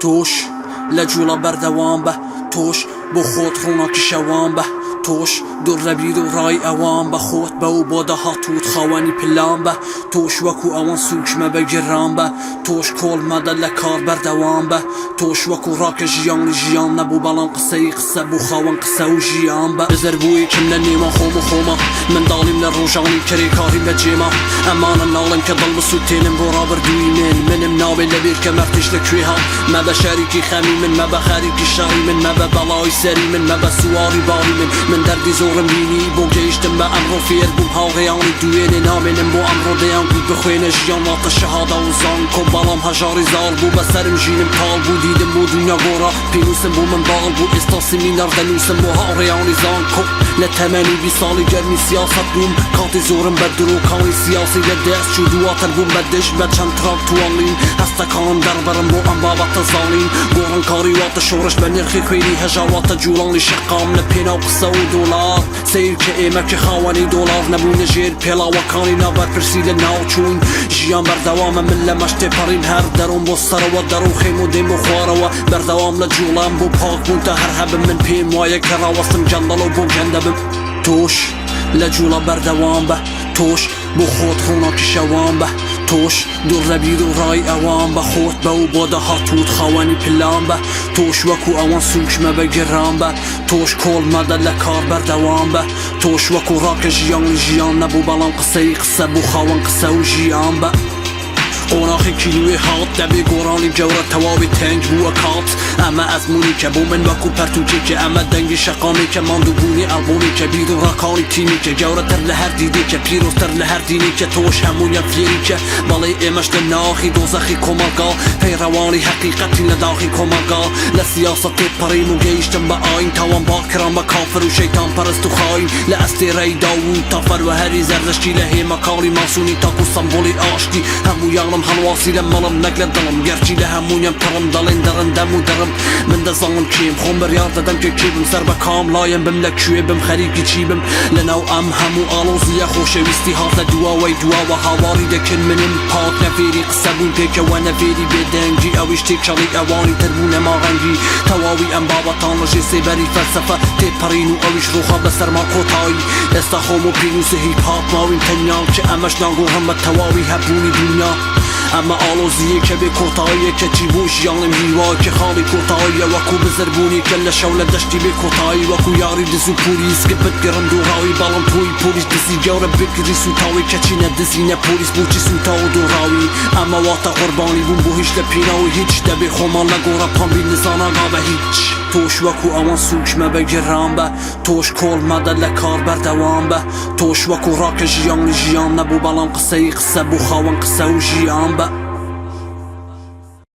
تۆش لە جوڵە بەردەوام بە تۆش بۆ خۆت ڕووناکی شەوان بە تۆش دوور لە بیر و ڕای ئەوان بە خۆت بە و بۆ داهاتوت خاوەنی پلان بە تۆش وەکو ئەوان سوکمە بەگیران بە تۆش کۆڵ مەدە لە کار بەردەوام بە تۆش وەکو ڕاکە ژیانی ژیان نەبوو بەڵام قسەی قسە بوو خاوەن قسە و ژیان بە بزەربوویەکم لە نێوان خۆم و خۆمە منداڵیم لە ڕۆژانی کرێکاری بە جێمە ئەمانە ناڵم کە دڵ بسووتێنم بۆ ڕابردووی منم ناوێ لەبێت کە مەرتش لەکوێ هات مەبە شەریکی خەمی من مەبە خەریکی شەڕی من مەبە بەڵای سەری من مەبە سواری باڵی من دەردی زۆرم بینی بۆ گەیشتم بە ئەمڕۆ فێر بووم هاوڕێیانی دوێنێ نامێنم بۆ ئەمڕۆ دەیان گوت بخوێنە ژیان واتە شەهادە و زان کۆم بەڵام هەژاری زاڵ بوو بەسەرم ژینم تاڵ بوو دیدم بۆ دنیا گۆڕا پێنووسم بۆ من باڵ بوو ئێستا سیمینار دەنووسم بۆ هاوڕێیانی زان کۆ لە تەمەنی 20 ساڵی گەرمی سیاسەت بووم کاتی زۆرم بە درۆکانی سیاسی لە دەست چوو دواتر بووم بە دشت بە چەند تراکتوانین هەستەکانم دەربەرم بۆ ئەم بابەتە زاڵین گۆڕانکاری واتە شۆڕش بە نرخی خوێنی هەژاواتە جوڵانی شەقام لە پێناو قسە و دۆلار سیر کە ئێمە کە خاوەنی دۆلار نەبوونە ژێر پێڵاوەکانی نابەرپرسی لە ناوچوون ژیان بەردەوامە من لە مەشتێ پەڕین هەر دەڕۆم بۆ سەرەوە دەڕۆ خێم و دێم بۆ خوارەوە بەردەوام لە جوڵام بۆ پاکبوون تا هەر هەبم من پێم وایە کە ڕاوەستم گەندەڵ و بۆ گەندەبم تۆش لە جوڵە بەردەوام بە تۆش بۆ خۆت ڕووناکی شەوان بە تۆش دوور لە بیر و ڕای ئەوان بە خۆت بە و بۆ داهاتوت خاوەنی پلان بە تۆش وەکو ئەوان سوکمە بەگیران بە تۆش کۆڵ مەدە لە کار بەردەوام بە تۆش وەکو ڕاکە ژیانی ژیان نەبوو بەڵام قسەی قسە بوو خاوەن قسە و ژیان بە قۆناغی کیلوێ هات دەبێ گۆڕانی گەورە تەواوی تەنگ بووە کات ئەمە ئەزمونی کە بۆ من وەکو پەرتوکێکە ئەمە دەنگی شەقامی کە ماندووبوونی ئەڵبوونی کە بیر و ڕاکانی تیمی کە گەورەتر لە هەر دیدێکە پیرۆستەر لە هەر دینی کە تۆش هەموویان فێریکە بەڵێ ئێمەش لە ناخی دۆزەخی کۆمەڵگا پەیڕەوانی حەقیقەتی لە داخی کۆمەڵگا لە سیاسەت تێپەڕین و گەیشتم بە ئاین تاوان باکران بە کافر و شەیتان پەرست و خاین لە ئەستێرەی داوود تا فەروەهەری زەردەشتی لە هێمەکاڵی ماسوونی تاکو سەمبۆلی ئاشتی هەموویانم هەڵواسی لە مەڵم نەک لە دڵم گەرچی لە هەموویان پڕم دەڵێن دەڕن دەم و دەڕم من دەزانم کێم خۆم بڕیار دەدەم کە کێ بم سەر بە کام لایم بم لەکوێ بم خەریکی چی بم لەناو ئەم هەموو ئاڵۆزیە خۆشەویستی هاتە دواوەی دواوە هاواری دەکرد منم پاک نەفێری قسە بوون پێکەوە نەفێری بێدەنگی ئەویش تێکچەڵی ئەوانی تربوو نەماڕەنگی تەواوی ئەم بابەتان لەژێ سێبەری فەلسەفە تێپەڕین و ئەویش ڕووخە بەسەرما کۆتایی ئێستا خۆم و پێنووسە هیپ هاپ ماوین تەنیا کە ئەمەش ناگۆڕم بە تەواوی هەبوونی دنیا ئەمە ئاڵۆزیە کە بێ کۆتاییە کە چی بۆ ژیانم هیوا کە خاڵی کۆتاییە وەکو بزربوونی کە لە شەو لە دەشتی بێ کۆتایی وەکو یاری دز و پولیس کە بتگەڕم دووڕاوی باڵم تۆی پۆلیس دزی گەورە بگری سوتاوی کەچی نەدزینە پۆلیس بۆچی سوتا و دووڕاوی ئەمە واتە قوربانی بووم بۆ هیچ لە پێناوی هیچ دەبێ خۆمان لە گۆڕە پەمبی نزاناگا بە هیچ تۆش وەکو ئەوان سوکمە بەگیران بە تۆش کۆڵ مەدە لە کار بەردەوام بە تۆش وەکو ڕاکە ژیانی ژیان نەبوو بەڵام قسەی قسە بوو خاوەن قسە و ژیان بە